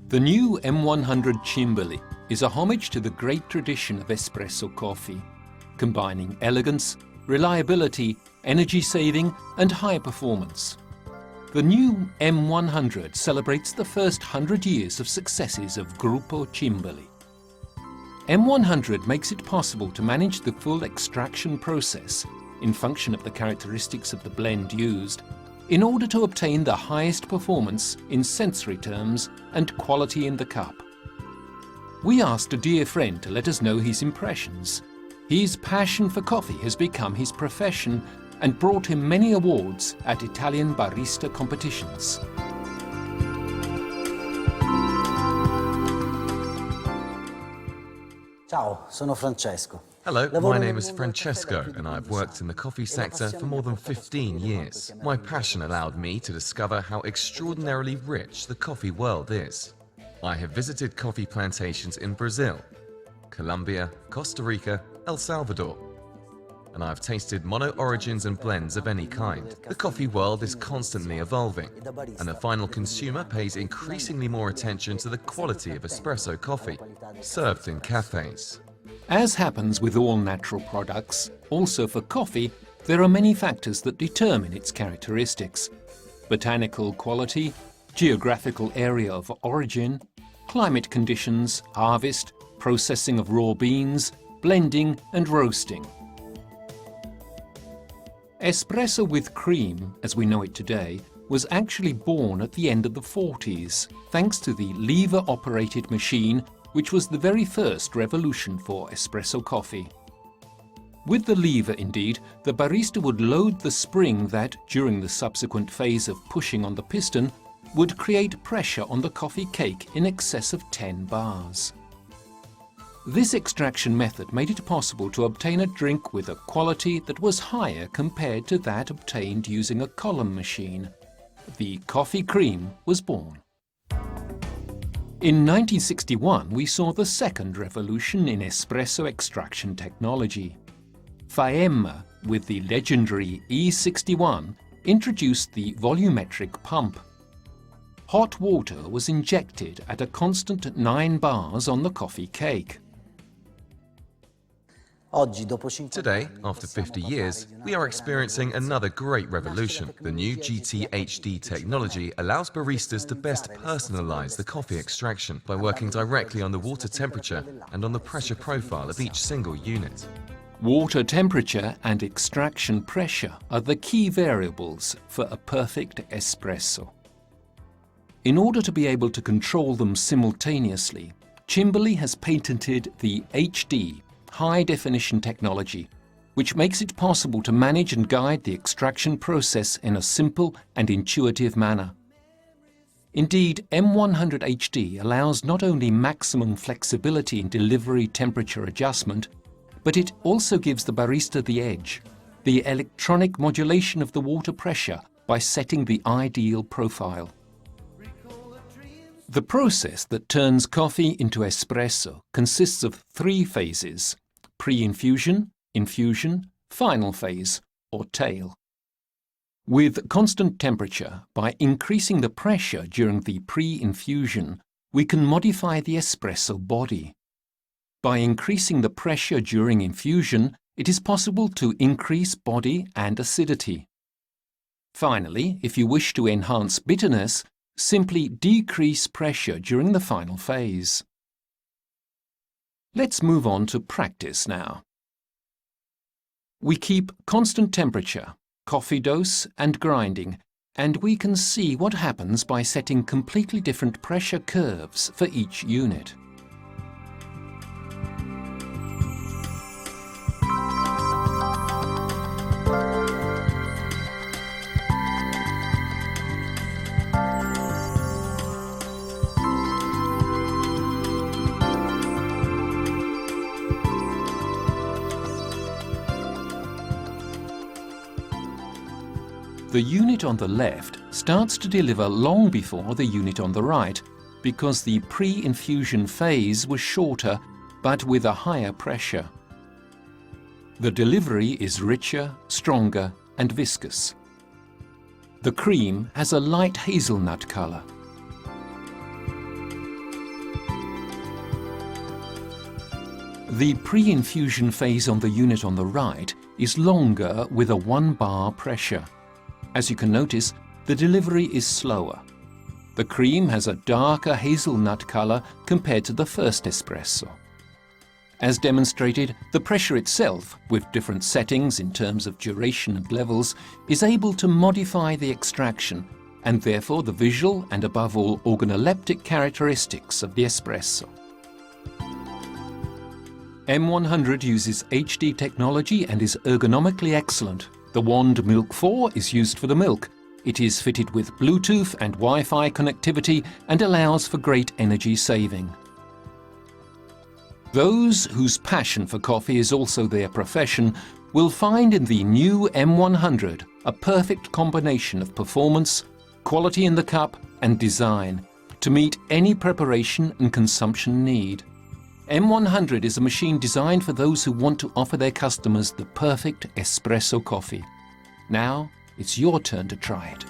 The new M100 Cimbali is a homage to the great tradition of espresso coffee, combining elegance, reliability, energy saving and high performance. The new M100 celebrates the first 100 years of successes of Gruppo Cimbali. M100 makes it possible to manage the full extraction process in function of the characteristics of the blend used, in order to obtain the highest performance in sensory terms and quality in the cup. We asked a dear friend to let us know his impressions. His passion for coffee has become his profession and brought him many awards at Italian barista competitions. Ciao, sono Francesco. Hello, my name is Francesco and I've worked in the coffee sector for more than 15 years. My passion allowed me to discover how extraordinarily rich the coffee world is. I have visited coffee plantations in Brazil, Colombia, Costa Rica, El Salvador, and I've tasted mono-origins and blends of any kind. The coffee world is constantly evolving, and the final consumer pays increasingly more attention to the quality of espresso coffee served in cafes. As happens with all natural products, also for coffee, there are many factors that determine its characteristics: botanical quality, geographical area of origin, climate conditions, harvest, processing of raw beans, blending and roasting. Espresso with cream, as we know it today, was actually born at the end of the 40s, thanks to the lever-operated machine, which was the very first revolution for espresso coffee. With the lever, indeed, the barista would load the spring that, during the subsequent phase of pushing on the piston, would create pressure on the coffee cake in excess of 10 bars. This extraction method made it possible to obtain a drink with a quality that was higher compared to that obtained using a column machine. The coffee cream was born. In 1961, we saw the second revolution in espresso extraction technology. Faema, with the legendary E61, introduced the volumetric pump. Hot water was injected at a constant 9 bars on the coffee cake. Today, after 50 years, we are experiencing another great revolution. The new GT-HD technology allows baristas to best personalize the coffee extraction by working directly on the water temperature and on the pressure profile of each single unit. Water temperature and extraction pressure are the key variables for a perfect espresso. In order to be able to control them simultaneously, Cimbali has patented the HD high-definition technology, which makes it possible to manage and guide the extraction process in a simple and intuitive manner. Indeed, M100 HD allows not only maximum flexibility in delivery temperature adjustment, but it also gives the barista the edge, the electronic modulation of the water pressure by setting the ideal profile. The process that turns coffee into espresso consists of 3 phases: pre-infusion, infusion, final phase, or tail. With constant temperature, by increasing the pressure during the pre-infusion, we can modify the espresso body. By increasing the pressure during infusion, it is possible to increase body and acidity. Finally, if you wish to enhance bitterness, simply decrease pressure during the final phase. Let's move on to practice now. We keep constant temperature, coffee dose and grinding, and we can see what happens by setting completely different pressure curves for each unit. The unit on the left starts to deliver long before the unit on the right, because the pre-infusion phase was shorter but with a higher pressure. The delivery is richer, stronger and viscous. The cream has a light hazelnut color. The pre-infusion phase on the unit on the right is longer with a 1 bar pressure. As you can notice, the delivery is slower. The cream has a darker hazelnut color compared to the first espresso. As demonstrated, the pressure itself, with different settings in terms of duration and levels, is able to modify the extraction and therefore the visual and above all organoleptic characteristics of the espresso. M100 uses HD technology and is ergonomically excellent. The wand Milk 4 is used for the milk. It is fitted with Bluetooth and Wi-Fi connectivity and allows for great energy saving. Those whose passion for coffee is also their profession will find in the new M100 a perfect combination of performance, quality in the cup and design to meet any preparation and consumption need. M100 is a machine designed for those who want to offer their customers the perfect espresso coffee. Now, it's your turn to try it.